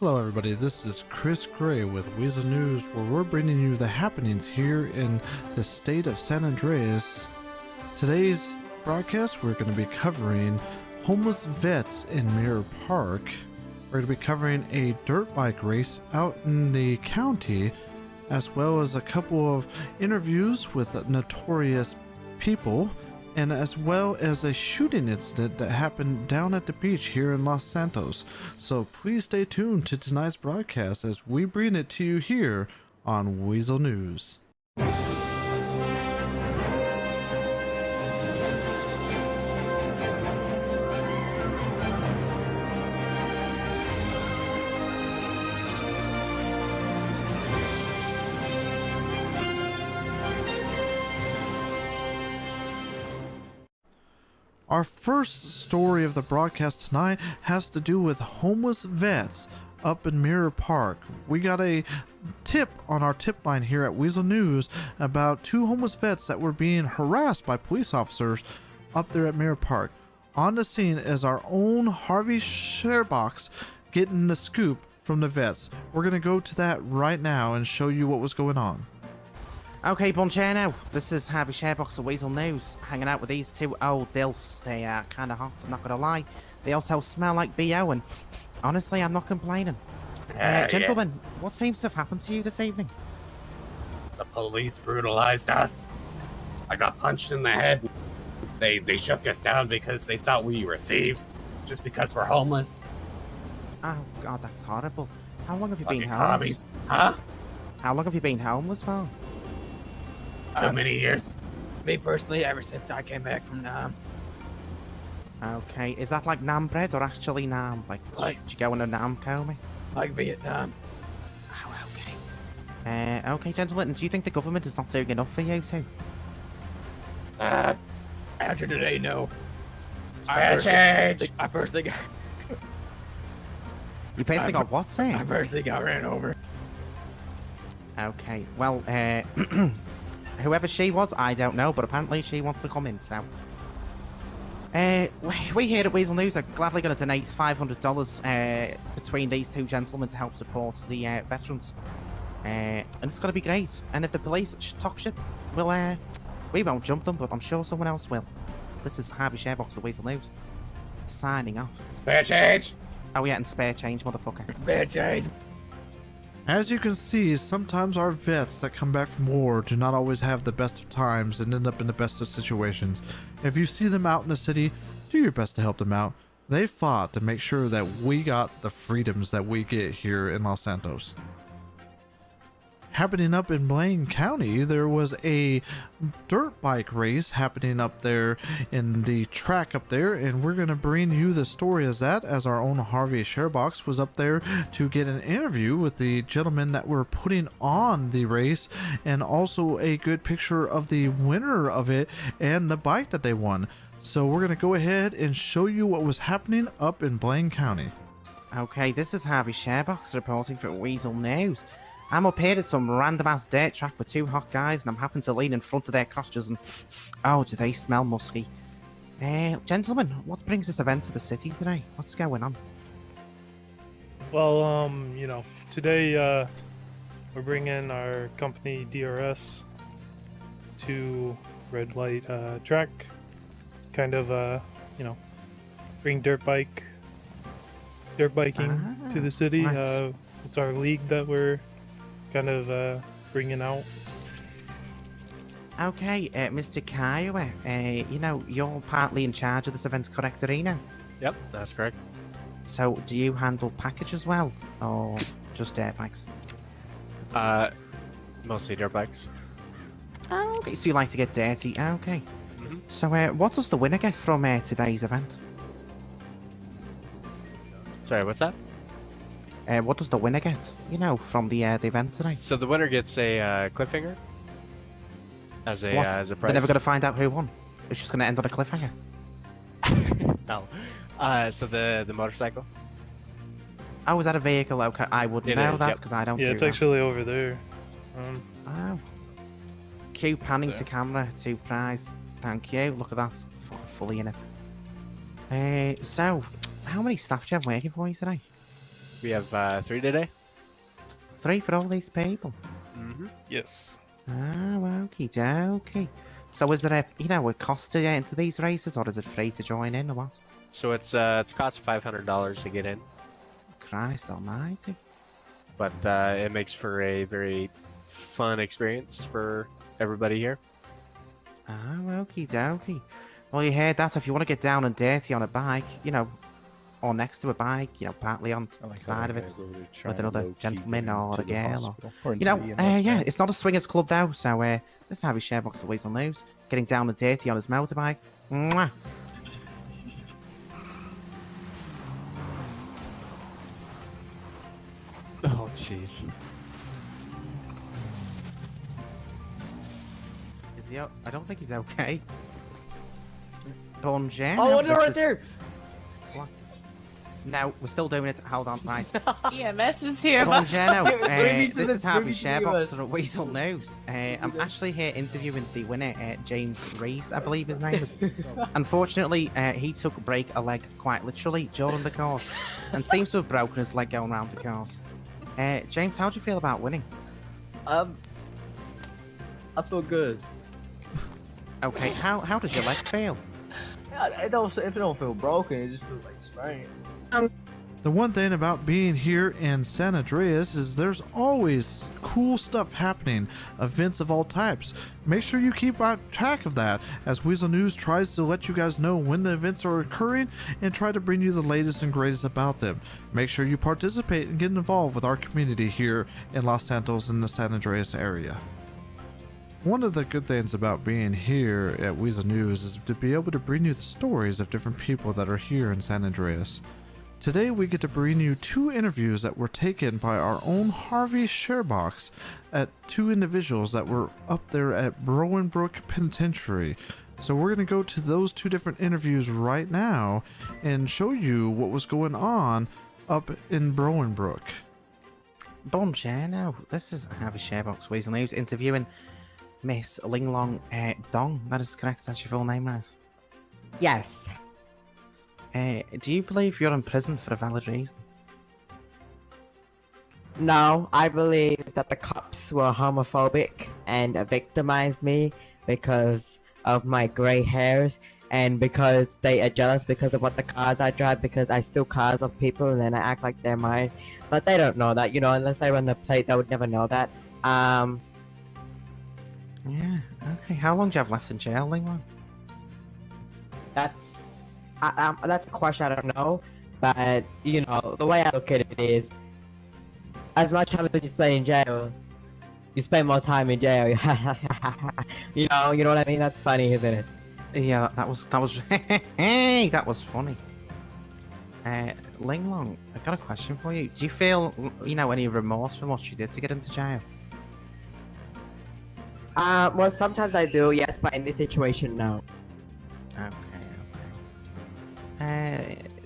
Hello everybody, this is Chris Gray with Weazel News, where we're bringing you the happenings here in the state of San Andreas. Today's broadcast, we're going to be covering homeless vets in Mirror Park. We're going to be covering a dirt bike race out in the county, as well as a couple of interviews with notorious people, and as well as a shooting incident that happened down at the beach here in Los Santos. So please stay tuned to tonight's broadcast as we bring it to you here on Weazel News. Our first story of the broadcast tonight has to do with homeless vets up in Mirror Park. We got a tip on our tip line here at Weazel News about two homeless vets that were being harassed by police officers up there at Mirror Park. On the scene is our own Harvey Sharebox getting the scoop from the vets. We're going to go to that right now and show you what was going on. Okay, Bonchano, this is Harvey Sharebox of Weazel News, hanging out with these two old dilfs. They are kind of hot, I'm not going to lie. They also smell like BO, and honestly, I'm not complaining. Gentlemen, what seems to have happened to you this evening? The police brutalized us. I got punched in the head. They shook us down because they thought we were thieves, just because we're homeless. Oh, God, that's horrible. How long have you Fucking been homeless? commies. Huh? How long have you been homeless for? Too many years. Me personally, ever since I came back from Nam. Okay, is that like Nam bread or actually Nam? Like, did you go in a Nam coma? Like Vietnam. Oh, okay. Okay, gentlemen, and do you think the government is not doing enough for you two? After today, no. Spare change! I personally got... You basically got what, I Sam? personally got ran over. Okay, well, whoever she was, I don't know, but apparently she wants to come in, so... we here at Weazel News are gladly going to donate $500 between these two gentlemen to help support the veterans. And it's going to be great. And if the police talk shit, we won't jump them, but I'm sure someone else will. This is Harvey Sharebox of Weazel News, signing off. Spare change! Oh yeah, and spare change, motherfucker. Spare change. As you can see, sometimes our vets that come back from war do not always have the best of times and end up in the best of situations. If you see them out in the city, do your best to help them out. They fought to make sure that we got the freedoms that we get here in Los Santos. Happening up in Blaine County, there was a dirt bike race happening up there in the track up there, and we're going to bring you the story as that, as our own Harvey Sharebox was up there to get an interview with the gentlemen that were putting on the race, and also a good picture of the winner of it and the bike that they won. So we're going to go ahead and show you what was happening up in Blaine County. Okay, this is Harvey Sharebox reporting for Weazel News. I'm up here at some random-ass dirt track with two hot guys, and I'm happen to lean in front of their crotches, and oh, do they smell musky. Gentlemen, what brings this event to the city today? What's going on? Well, you know, today, we're bringing our company DRS to red light track, kind of, you know, bring dirt biking to the city. Nice. It's our league that we're kind of bringing out. Okay, Mr. Kiowa, you know, you're partly in charge of this event, correct, Arena? Yep, that's correct. So, do you handle package as well, or just dirt bikes? Mostly dirt bikes. Oh, okay, so you like to get dirty, okay. Mm-hmm. So, what does the winner get from today's event? Sorry, what's that? What does the winner get, you know, from the event today? So the winner gets a cliffhanger as a What? prize. They're never going to find out who won. It's just going to end on a cliffhanger. No. So the motorcycle. Oh, is that a vehicle? Okay, I wouldn't It know is, that yep. because I don't Yeah, do it's that. actually over there. Oh. Cue panning to camera to prize. Thank you. Look at that. Fucking fully in it. So, how many staff do you have working for you today? We have 3 today. 3 for all these people. Mm-hmm. Yes. Oh, okie dokie. So is there a cost to get into these races, or is it free to join in, or what? So it's cost $500 to get in, Christ almighty. but it makes for a very fun experience for everybody here. Oh, okie dokie. Well, you heard that. If you want to get down and dirty on a bike, or next to a bike, partly on the side of it, with another gentleman or a girl, or yeah, it's not a swingers club though. So this is Harvey Sharebox of Weazel News, getting down and dirty on his motorbike. Mwah. Oh, jeez. Is he? I don't think he's okay. Bonjour. Oh, they're right there. What? No, we're still doing it. Hold on, right. EMS is here. Bonjour. Bring This is Harvey me to the Sharebox of Weazel News. I'm actually here interviewing the winner, James Reese, I believe his name is. Unfortunately, he took a leg quite literally during the course, and seems to have broken his leg going around the course. James, how do you feel about winning? I feel good. Okay, how does your leg feel? It don't. If it don't feel broken, it just feels like sprained. The one thing about being here in San Andreas is there's always cool stuff happening, events of all types. Make sure you keep track of that as Weazel News tries to let you guys know when the events are occurring and try to bring you the latest and greatest about them. Make sure you participate and get involved with our community here in Los Santos in the San Andreas area. One of the good things about being here at Weazel News is to be able to bring you the stories of different people that are here in San Andreas. Today we get to bring you 2 interviews that were taken by our own Harvey Sharebox at 2 individuals that were up there at Brook Penitentiary. So we're going to go to those 2 different interviews right now and show you what was going on up in Brook. Bonjour, now. This is Harvey Sharebox Weazel News interviewing Miss Ling Dong. That is correct. That's your full name, right? Yes. Do you believe you're in prison for a valid reason? No, I believe that the cops were homophobic and victimized me because of my gray hairs and because they are jealous because of what the cars I drive, because I steal cars of people and then I act like they're mine. But they don't know that, unless they run the plate, they would never know that. Yeah, okay. How long do you have left in jail, Ling Long? That's a question I don't know, but the way I look at it is, as much time as you spend in jail, you spend more time in jail. you know what I mean? That's funny, isn't it? Yeah, that was hey, that was funny. Ling Long, I got a question for you. Do you feel any remorse for what you did to get into jail? Well, sometimes I do, yes, but in this situation, no. Okay.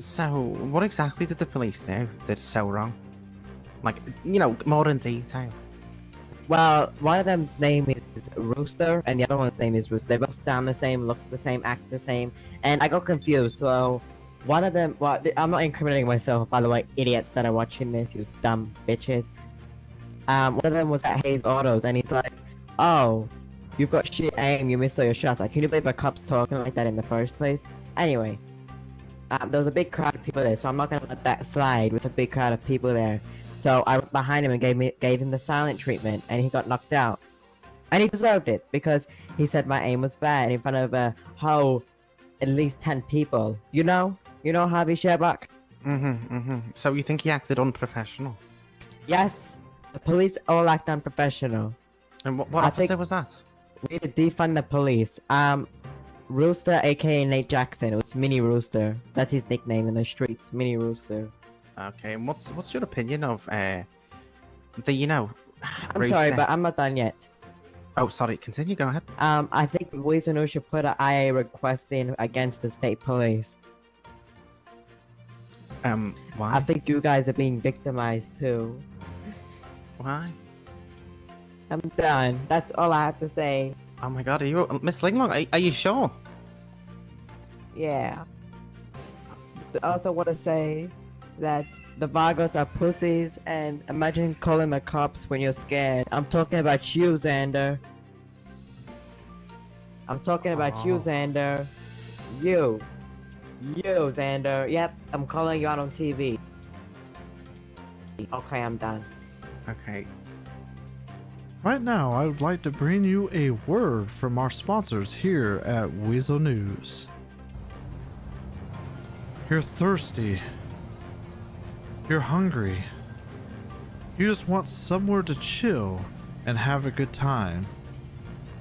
So what exactly did the police do that's so wrong? Like, more in detail. Well, one of them's name is Rooster, and the other one's name is Rooster. They both sound the same, look the same, act the same, and I got confused, so one of them, well, I'm not incriminating myself, by the way, idiots that are watching this, you dumb bitches. One of them was at Hayes Autos, and he's like, oh, you've got shit aim, you missed all your shots. Like, can you believe a cop's talking like that in the first place? Anyway, there was a big crowd of people there, so I'm not gonna let that slide with a big crowd of people there. So I went behind him and gave him the silent treatment, and he got knocked out. And he deserved it, because he said my aim was bad in front of a whole, at least 10 people. You know Harvey Sharebox? So you think he acted unprofessional? Yes, the police all act unprofessional. And what officer was that? We had to defund the police. Rooster, aka Nate Jackson. It was Mini Rooster. That's his nickname in the streets, Mini Rooster. Okay, and what's your opinion of I'm Rooster? sorry, but I'm not done yet. Oh, sorry. Continue. Go ahead. I think Weazel News should put an IA request in against the state police. Why? I think you guys are being victimized too. Why? I'm done. That's all I have to say. Oh my God, are you Miss Linglong? Are you sure? Yeah. I also want to say that the Vagos are pussies, and imagine calling the cops when you're scared. I'm talking about you, Xander. I'm talking about you, Oh. Xander. You, Xander. Yep, I'm calling you out on TV. Okay, I'm done. Okay. Right now, I would like to bring you a word from our sponsors here at Weazel News. You're thirsty. You're hungry. You just want somewhere to chill and have a good time.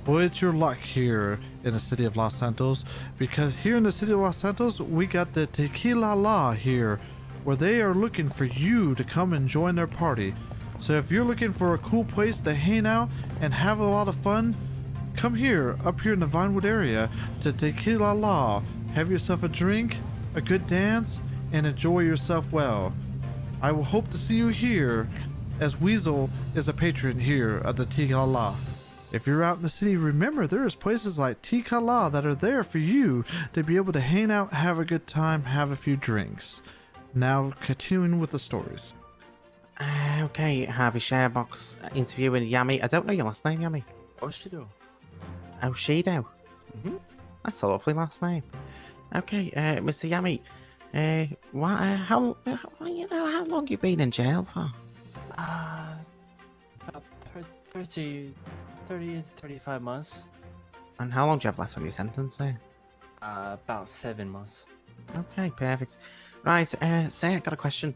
Well, it's your luck here in the city of Los Santos, because here in the city of Los Santos, we got the Tequila La here, where they are looking for you to come and join their party. So if you're looking for a cool place to hang out and have a lot of fun, come here, up here in the Vinewood area, to Tequila La. Have yourself a drink, a good dance, and enjoy yourself well. I will hope to see you here, as Weazel is a patron here at the Tequila La. If you're out in the city, remember there's places like Tequila that are there for you to be able to hang out, have a good time, have a few drinks. Now, continuing with the stories. Okay, Harvey Sharebox interviewing Yami. I don't know your last name, Yami. Oshiro. Oshiro. Mhm. That's a lovely last name. Okay, Mr. Yami. How long you been in jail for? About 30 to 35 months. And how long do you have left on your sentence there? About 7 months. Okay, perfect. Right, say I got a question.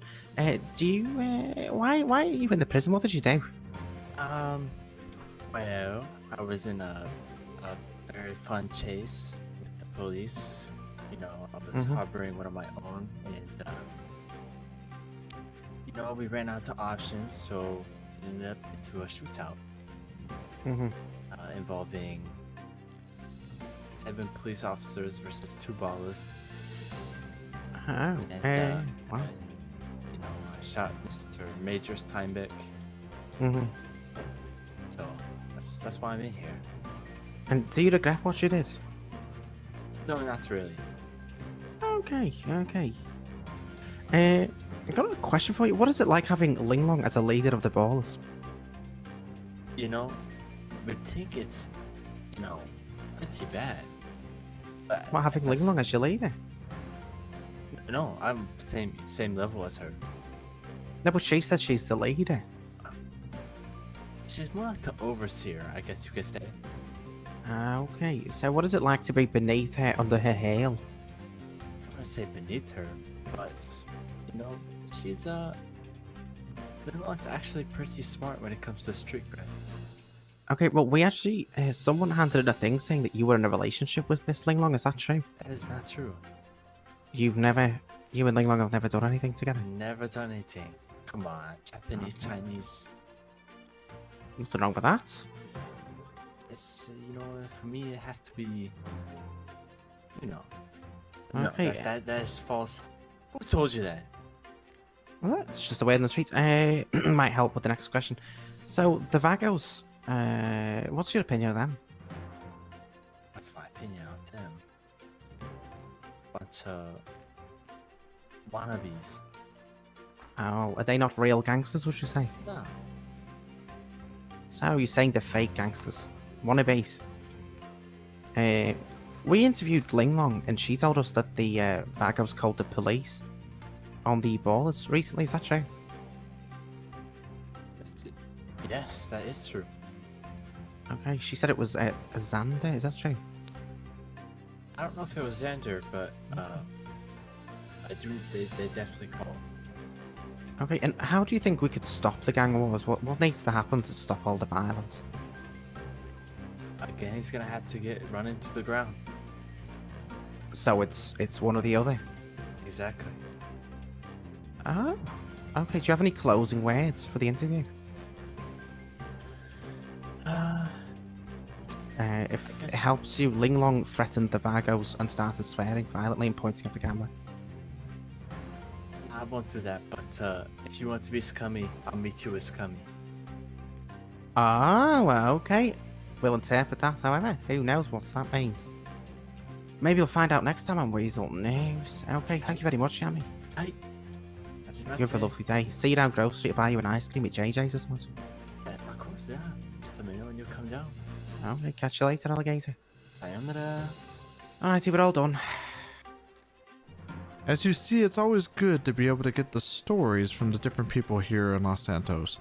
Do you why are you in the prison? What did you do? Well, I was in a very fun chase with the police. You know, I was Mhm. harboring one of my own, and you know, we ran out of options, so we ended up into a shootout Mm-hmm. involving 7 police officers versus 2 ballers. Oh, And wow. you know, I shot Mr. Major Steinbeck, Mm-hmm. so that's why I'm in here. And do you regret what you did? No, not really. Okay. I got a question for you. What is it like having Ling Long as a leader of the ballers? You know, we think it's, you know, pretty bad. But What, having it's a Ling Long as your leader? No, I'm same level as her. No, but she said she's the leader. She's more like the overseer, I guess you could say. Okay, so what is it like to be beneath her, under her heel? I wouldn't say beneath her, but you know, she's Linlong's actually pretty smart when it comes to street cred. Okay, well, we actually, someone handed in a thing saying that you were in a relationship with Miss Ling Long. Is that true? That is not true. You and Ling Long have never done anything together? Never done anything. Come on, Japanese, Chinese. Nothing wrong with that. It's you know, for me it has to be, you know. No, Okay. that is false. Who told you that? Well, it's just the way in the streets. Might help with the next question. So, the Vagos, what's your opinion of them? That's my opinion on them. Bunch of wannabes. Oh, are they not real gangsters, would you say? No. So, you're saying they're fake gangsters? Wannabes? We interviewed Ling Long, and she told us that the Vagos called the police on the ballers recently. Is that true? Yes, that is true. Okay, she said it was a Xander. Is that true? I don't know if it was Xander, but I do. They definitely called. Okay, and how do you think we could stop the gang wars? What needs to happen to stop all the violence? Again, he's gonna have to get run into the ground. So it's one or the other. Exactly. Oh, okay. Do you have any closing words for the interview? If it helps you, Ling Long threatened the Vagos and started swearing violently and pointing at the camera. I won't do that, but if you want to be scummy, I'll meet you with scummy. Ah, well, okay. We'll interpret that, however. Who knows what that means? Maybe you'll find out next time on Weazel News. Okay, thank you very much, Yami. I You have a lovely day. See you down Grove Street. Buy you an ice cream at JJ's or something. Yeah, of course, yeah. Just let me know when you come down. Okay, catch you later, alligator. Sayonara. Alrighty, we're all done. As you see, it's always good to be able to get the stories from the different people here in Los Santos.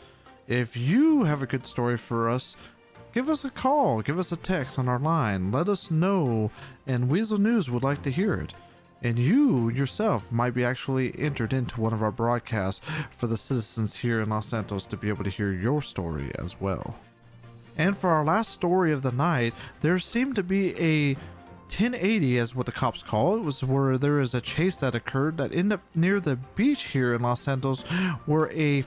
If you have a good story for us, give us a call, give us a text on our line, let us know, and Weazel News would like to hear it. And you yourself might be actually entered into one of our broadcasts for the citizens here in Los Santos to be able to hear your story as well. And for our last story of the night, there seemed to be a 1080, as what the cops call it, was where there is a chase that occurred that ended up near the beach here in Los Santos, where a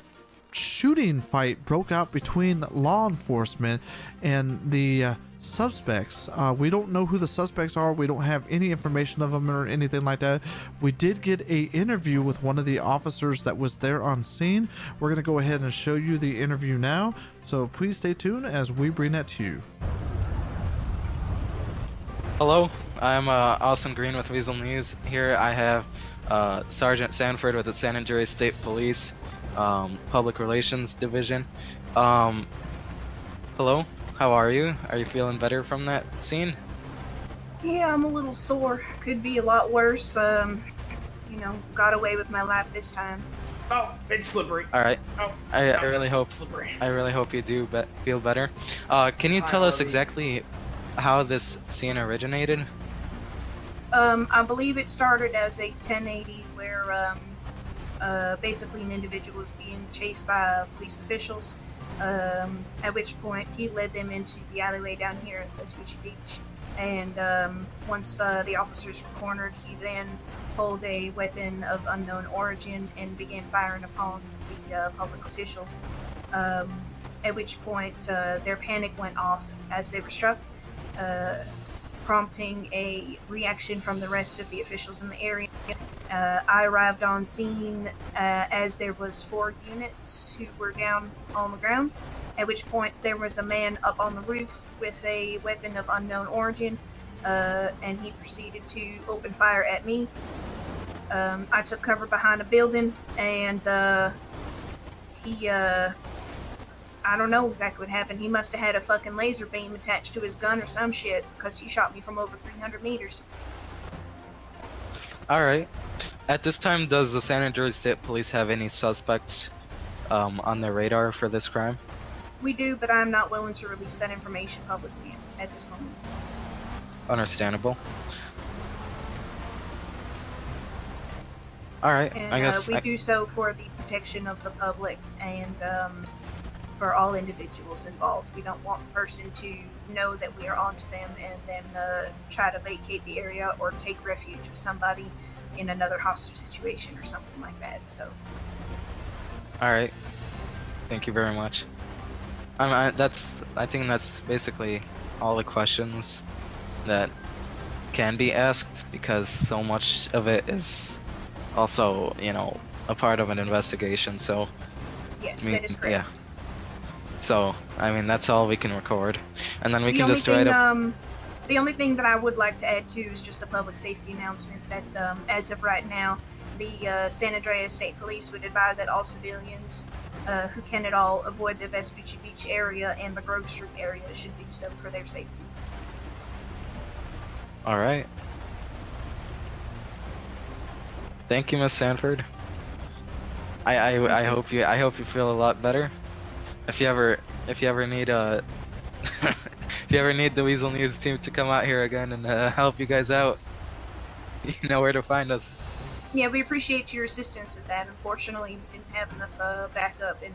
shooting fight broke out between law enforcement and the suspects. We don't know who the suspects are. We don't have any information of them or anything like that. We did get a interview with one of the officers that was there on scene. We're going to go ahead and show you the interview now, so please stay tuned as we bring that to you. Hello, I'm Austin Green with Weazel News. Here I have Sergeant Sanford with the San Andreas State Police Public Relations Division. Hello, how are you? Are you feeling better from that scene? Yeah, I'm a little sore. Could be a lot worse. Got away with my life this time. Oh, it's slippery. All right. Oh, I really hope slippery. you do feel better. Can you tell us exactly how this scene originated? I believe it started as a 1080 where basically an individual was being chased by police officials, at which point he led them into the alleyway down here at Vespucci Beach. And once the officers were cornered, he then pulled a weapon of unknown origin and began firing upon the public officials, at which point their panic went off as they were struck, prompting a reaction from the rest of the officials in the area. I arrived on scene as there was 4 units who were down on the ground, at which point there was a man up on the roof with a weapon of unknown origin, and he proceeded to open fire at me. I took cover behind a building, and he I don't know exactly what happened. He must have had a fucking laser beam attached to his gun or some shit, because he shot me from over 300 meters. Alright. At this time, does the San Andreas State Police have any suspects on their radar for this crime? We do, but I'm not willing to release that information publicly at this moment. Understandable. Alright, And I guess... we do so for the protection of the public and for all individuals involved. We don't want a person to know that we are onto them and then try to vacate the area or take refuge with somebody in another hostage situation or something like that. So. Alright. Thank you very much. I think that's basically all the questions that can be asked, because so much of it is also, a part of an investigation, so... Yes, that is correct. Yeah. So, that's all we can record. And then we can just write up... The only thing that I would like to add to is just a public safety announcement that, as of right now, the San Andreas State Police would advise that all civilians who can at all avoid the Vespucci Beach area and the Grove Street area should do so for their safety. Alright. Thank you, Miss Sanford. I hope you feel a lot better. If you ever need if you ever need the Weazel News team to come out here again and help you guys out, you know where to find us. Yeah, we appreciate your assistance with that. Unfortunately, we didn't have enough backup, and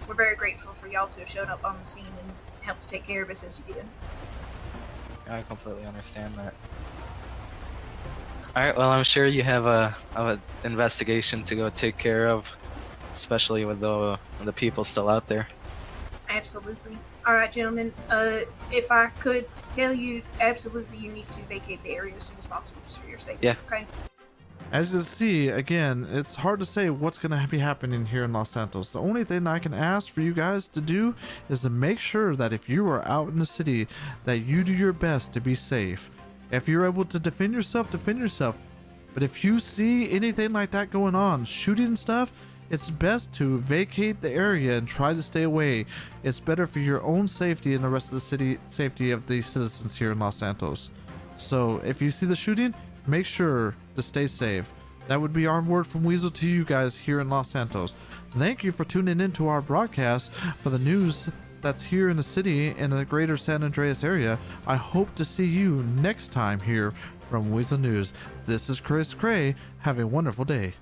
we're very grateful for y'all to have shown up on the scene and helped take care of us as you did. I completely understand that. Alright, well, I'm sure you have a investigation to go take care of, especially with the people still out there. Absolutely. Alright, gentlemen, if I could tell you, absolutely you need to vacate the area as soon as possible, just for your safety. Yeah. Okay? As you see, again, it's hard to say what's going to be happening here in Los Santos. The only thing I can ask for you guys to do is to make sure that if you are out in the city, that you do your best to be safe. If you're able to defend yourself, defend yourself. But if you see anything like that going on, shooting stuff, it's best to vacate the area and try to stay away. It's better for your own safety and the rest of the city safety of the citizens here in Los Santos. So if you see the shooting, make sure to stay safe. That would be our word from Weazel to you guys here in Los Santos. Thank you for tuning into our broadcast for the news that's here in the city in the greater San Andreas area. I hope to see you next time here from Weazel News. This is Chris Gray. Have a wonderful day.